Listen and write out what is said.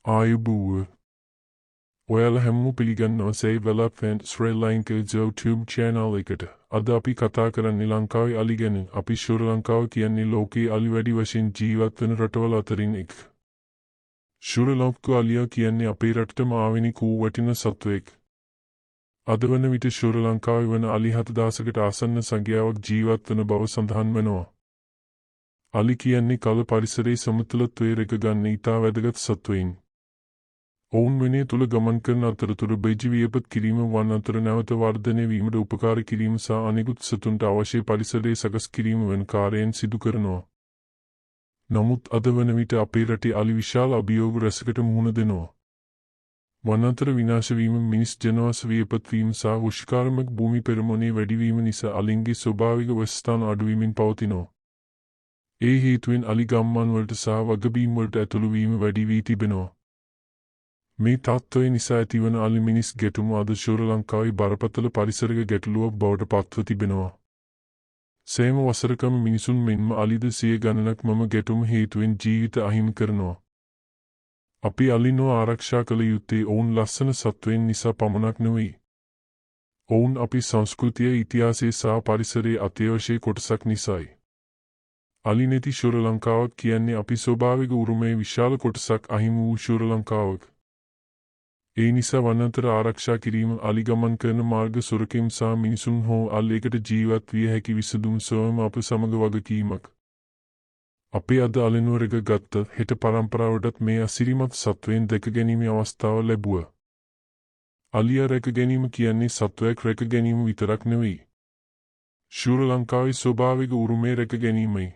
ආයුබෝවන්. ඔයාලා හැමෝම පිළිගන්නවා Save Elephant Sri Lanka YouTube channel එකට. අද අපි කතා කරන්නේ ලංකාවේ අලි ගැන. අපි ශ්‍රී ලංකාව කියන්නේ ලෝකයේ අලි වැඩි වශයෙන් ජීවත් වෙන රටවල් අතරින් එක. ශ්‍රී ලංකාව අලියා කියන්නේ අපේ රටටම ආවෙනික වූ වටිනා සත්වයෙක්. අද වන විට ශ්‍රී ලංකාවේ වන අලි 7000කට ආසන්න සංඛ්‍යාවක් ජීවත් වන බව සඳහන් වෙනවා. අලි කියන්නේ කල පරිසරයේ සමතුලිතත්වය රැකගන්න ඉතා වැදගත් සත්වයින්. ඔවුන් විනය තුළ ගමන් කරන අතරතුර බෙජ වියපත් කිරීම වන් අතර නැවත වර්ධනය වීමට උපකාර කිරීම සහ අනෙකුත් සතුන්ට අවශ්‍ය පරිසරයේ සකස් කිරීම වැනි කාර්යයන් සිදු කරනවා. නමුත් අද වන විට අපේ රටේ අලි විශාල අභියෝග රැසකට මුහුණ දෙනවා. වන් අතර විනාශ වීම, මිනිස් ජනවාස වියපත් වීම සහ කෘෂිකාර්මික භූමි පෙරමුණේ වැඩිවීම නිසා අලින්ගේ ස්වභාවික වාසස්ථාන අඩුවීමෙන් පවතිනවා. ඒ හේතුවෙන් අලි ගම්මාන වලට සහ වගබීම් වලට ඇතුළු වීම වැඩි වී තිබෙනවා. මේ තත්ත්වය නිසා ඇතිවන අලි මිනිස් ගැටුම අද ශ්‍රී ලංකාවේ බරපතල පරිසරික ගැටලුවක් බවට පත්ව තිබෙනවා. සෑම වසරකම මිනිසුන් මෙන්ම අලිද සිය ගණනක් මෙම ගැටුම හේතුවෙන් ජීවිත අහිමි කරනවා. අපි අලිනෝ ආරක්ෂා කළ යුත්තේ ඔවුන් ලස්සන සත්වයන් නිසා පමණක් නෙවෙයි. ඔවුන් අපි සංස්කෘතිය, ඉතිහාසය සහ පරිසරයේ අත්‍යවශ්‍ය කොටසක් නිසායි. අලි නැති ශ්‍රී ලංකාවක් කියන්නේ අපි ස්වභාවික උරුමයේ විශාල කොටසක් අහිමි වූ ශ්‍රී ලංකාවක්. ඒ නිසා වනාන්තර ආරක්ෂා කිරීම, අලි ගමන් කරන මාර්ග සුරකීම සහ මිනිසුන් හෝ අලියකට ජීවත් විය හැකි විසඳුම් සොයම අප සමග වගකීමක්. අපි අද අලිනුව රැකගත්ත හෙට පරම්පරාවටත් මේ අසිරිමත් සත්වයන් දැක ගැනීමේ අවස්ථාව ලැබුවා. අලියා රැක ගැනීම කියන්නේ සත්වයක් රැක ගැනීම විතරක් නෙවෙයි. ශ්‍රී ලංකාවේ ස්වභාවික උරුමය රැක ගැනීමයි.